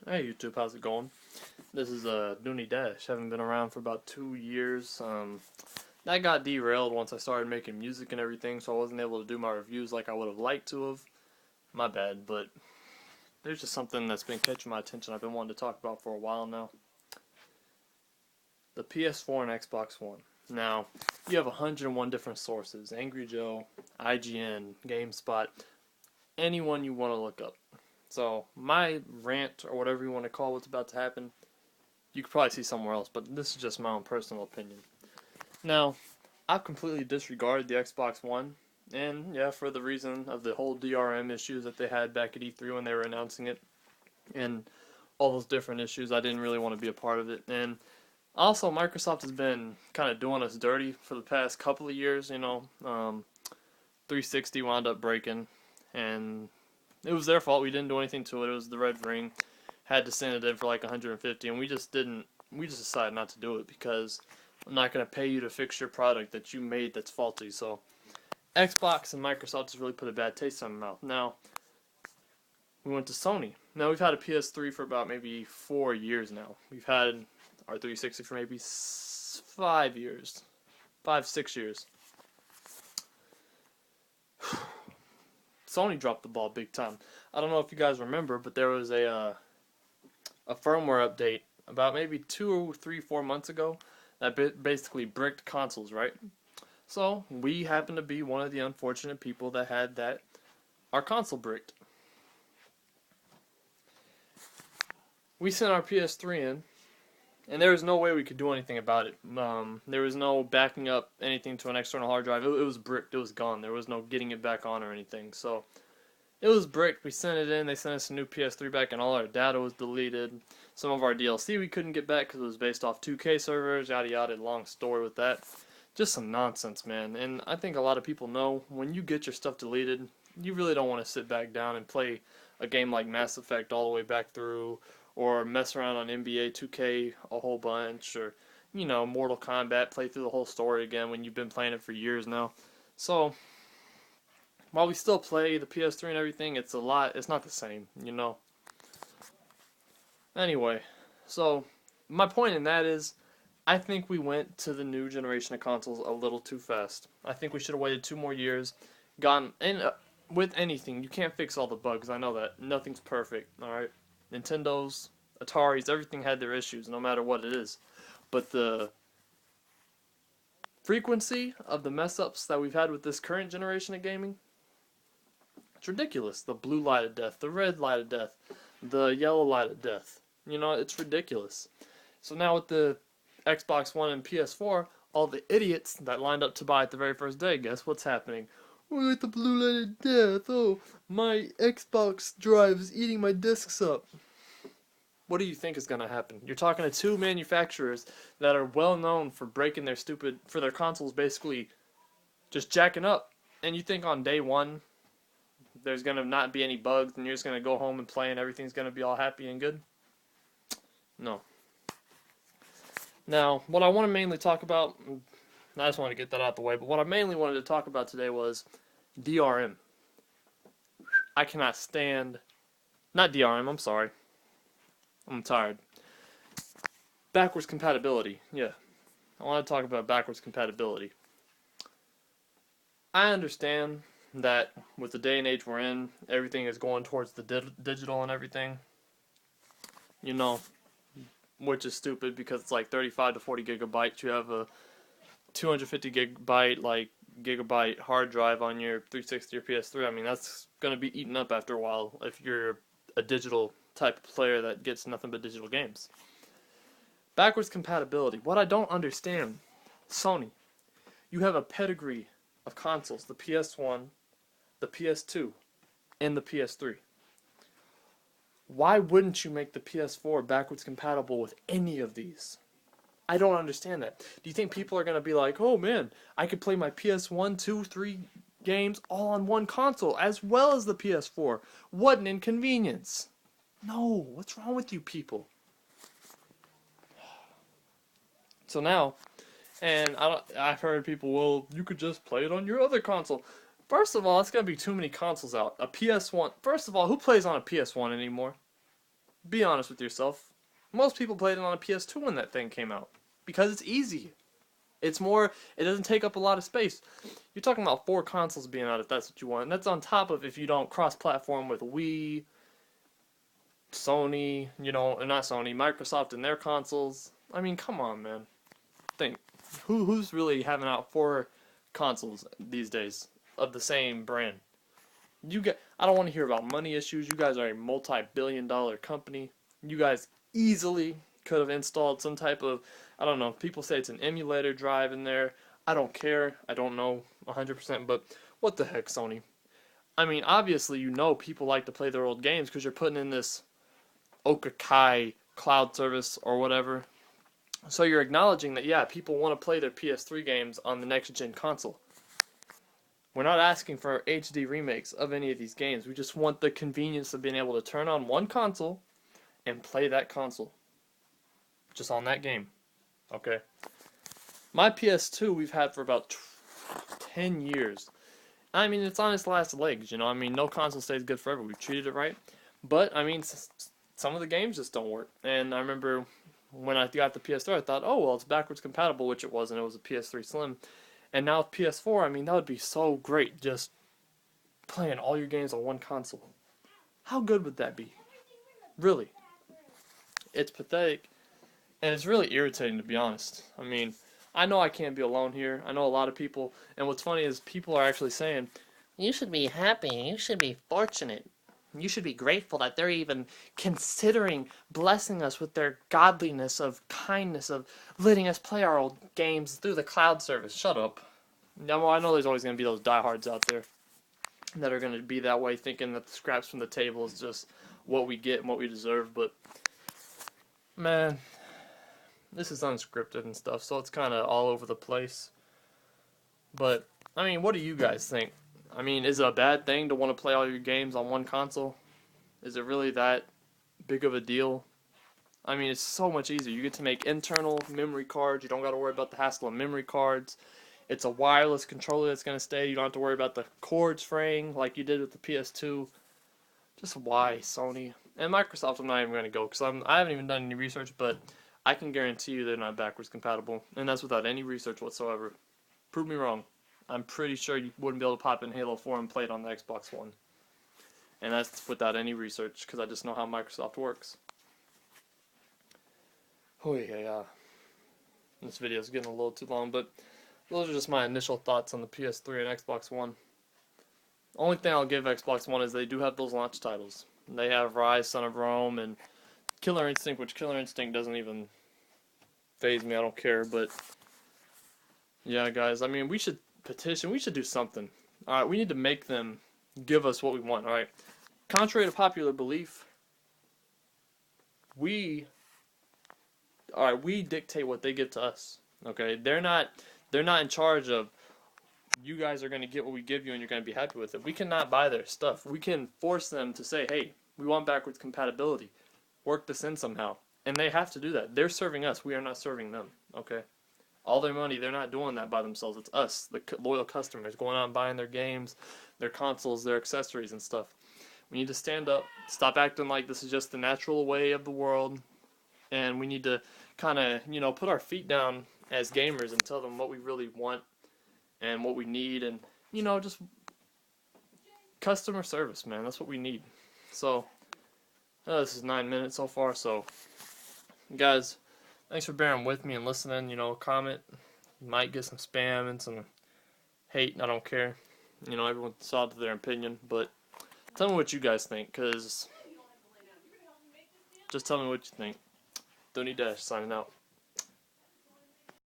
Hey YouTube, how's it going? This is Dunnie Dash. Haven't been around for about 2 years. That got derailed once I started making music and everything, so I wasn't able to do my reviews like I would have liked to have. My bad, but there's just something that's been catching my attention I've been wanting to talk about for a while now. The PS4 and Xbox One. Now, you have 101 different sources. Angry Joe, IGN, GameSpot, anyone you want to look up. So, my rant, or whatever you want to call what's about to happen, you could probably see somewhere else, but this is just my own personal opinion. Now, I've completely disregarded the Xbox One, and yeah, for the reason of the whole DRM issues that they had back at E3 when they were announcing it, and all those different issues, I didn't really want to be a part of it. And also, Microsoft has been kind of doing us dirty for the past couple of years, 360 wound up breaking, and it was their fault. We didn't do anything to it. It was the red ring. Had to send it in for like 150, and we just didn't. We just decided not to do it because I'm not going to pay you to fix your product that you made that's faulty. So Xbox and Microsoft has really put a bad taste in my mouth. Now we went to Sony. Now we've had a PS3 for about maybe 4 years now. We've had our 360 for maybe 5 years, 6 years. Sony dropped the ball big time. I don't know if you guys remember, but there was a firmware update about maybe 2, 3, 4 months ago that basically bricked consoles, right? So we happen to be one of the unfortunate people that had our console bricked. We sent our PS3 in, and there was no way we could do anything about it. There was no backing up anything to an external hard drive. It was bricked. It was gone. There was no getting it back on or anything. So it was bricked. We sent it in. They sent us a new PS3 back, and all our data was deleted. Some of our DLC we couldn't get back because it was based off 2K servers, yada yada. Long story with that. Just some nonsense, man. And I think a lot of people know when you get your stuff deleted, you really don't want to sit back down and play a game like Mass Effect all the way back through, or mess around on NBA 2K a whole bunch, or Mortal Kombat, play through the whole story again when you've been playing it for years now. So while we still play the PS3 and everything, it's not the same, Anyway, so my point in that is, I think we went to the new generation of consoles a little too fast. I think we should have waited 2 more years, gone, and with anything, you can't fix all the bugs, I know that. Nothing's perfect, alright? Nintendo's, Atari's, everything had their issues, no matter what it is. But the frequency of the mess-ups that we've had with this current generation of gaming, it's ridiculous. The blue light of death, the red light of death, the yellow light of death. It's ridiculous. So now with the Xbox One and PS4, all the idiots that lined up to buy it the very first day, guess what's happening? Oh, with the blue light of death. Oh, my Xbox drive is eating my discs up. What do you think is going to happen? You're talking to 2 manufacturers that are well known for breaking for their consoles basically just jacking up. And you think on day 1 there's going to not be any bugs and you're just going to go home and play and everything's going to be all happy and good? No. Now, what I want to mainly talk about, I just want to get that out the way, but what I mainly wanted to talk about today was DRM. I cannot stand, not DRM, I'm sorry. I'm tired. Backwards compatibility, yeah. I want to talk about backwards compatibility. I understand that with the day and age we're in, everything is going towards the digital and everything. Which is stupid because it's like 35 to 40 gigabytes. You have a 250 gigabyte hard drive on your 360 or PS3. I mean, that's going to be eaten up after a while if you're a digital type of player that gets nothing but digital games. Backwards compatibility. What I don't understand, Sony, you have a pedigree of consoles, the PS1, the PS2, and the PS3. Why wouldn't you make the PS4 backwards compatible with any of these? I don't understand that. Do you think people are going to be like, oh man, I could play my PS1, 2, 3 games all on one console as well as the PS4? What an inconvenience. No, what's wrong with you people? So now, and I've heard people, well, you could just play it on your other console. First of all, it's going to be too many consoles out. A PS1. First of all, who plays on a PS1 anymore? Be honest with yourself. Most people played it on a PS2 when that thing came out because it's easy. It's more. It doesn't take up a lot of space. You're talking about 4 consoles being out if that's what you want. And that's on top of if you don't cross-platform with Wii, Sony, or not Sony, Microsoft and their consoles. I mean, come on, man. Think. Who's really having out 4 consoles these days of the same brand? I don't want to hear about money issues. You guys are a multi-billion-dollar company. You guys easily could have installed some type of, I don't know, people say it's an emulator drive in there. I don't care. I don't know 100%, but what the heck, Sony? I mean, obviously, people like to play their old games because you're putting in this Okakai cloud service or whatever. So you're acknowledging that, yeah, people want to play their PS3 games on the next-gen console. We're not asking for HD remakes of any of these games. We just want the convenience of being able to turn on one console and play that console. Just on that game. Okay? My PS2 we've had for about 10 years. I mean, it's on its last legs, I mean, no console stays good forever. We've treated it right. But, I mean, some of the games just don't work. And I remember when I got the PS3, I thought, oh, well, it's backwards compatible, which it wasn't. It was a PS3 Slim. And now with PS4, I mean, that would be so great, just playing all your games on one console. How good would that be? Really. It's pathetic, and it's really irritating, to be honest. I mean, I know I can't be alone here. I know a lot of people, and what's funny is people are actually saying, you should be happy, you should be fortunate, you should be grateful that they're even considering blessing us with their godliness of kindness of letting us play our old games through the cloud service. Shut up. Now, I know there's always going to be those diehards out there that are going to be that way, thinking that the scraps from the table is just what we get and what we deserve, but man, this is unscripted and stuff, so it's kind of all over the place. But, I mean, what do you guys think? I mean, is it a bad thing to want to play all your games on one console? Is it really that big of a deal? I mean, it's so much easier. You get to make internal memory cards. You don't got to worry about the hassle of memory cards. It's a wireless controller that's going to stay. You don't have to worry about the cords fraying like you did with the PS2. Just why, Sony? And Microsoft, I'm not even going to go because I haven't even done any research, but I can guarantee you they're not backwards compatible. And that's without any research whatsoever. Prove me wrong. I'm pretty sure you wouldn't be able to pop in Halo 4 and play it on the Xbox One. And that's without any research, because I just know how Microsoft works. Oh yeah. This video is getting a little too long, but those are just my initial thoughts on the PS3 and Xbox One. Only thing I'll give Xbox One is they do have those launch titles. They have Rise, Son of Rome, and Killer Instinct, which Killer Instinct doesn't even faze me, I don't care, but yeah, guys, I mean, we should petition, we should do something. Alright, we need to make them give us what we want, alright? Contrary to popular belief, we dictate what they give to us, okay? They're not in charge of, you guys are going to get what we give you and you're going to be happy with it. We cannot buy their stuff. We can force them to say, hey, we want backwards compatibility. Work this in somehow. And they have to do that. They're serving us. We are not serving them, okay? All their money, they're not doing that by themselves. It's us, the loyal customers, going out and buying their games, their consoles, their accessories and stuff. We need to stand up, stop acting like this is just the natural way of the world, and we need to kind of, put our feet down as gamers and tell them what we really want and what we need, and, just customer service, man. That's what we need. So, this is 9 minutes so far, so, guys, thanks for bearing with me and listening. Comment. You might get some spam and some hate. I don't care. Everyone's out to their opinion. But tell me what you guys think, because just tell me what you think. Dunnie signing out.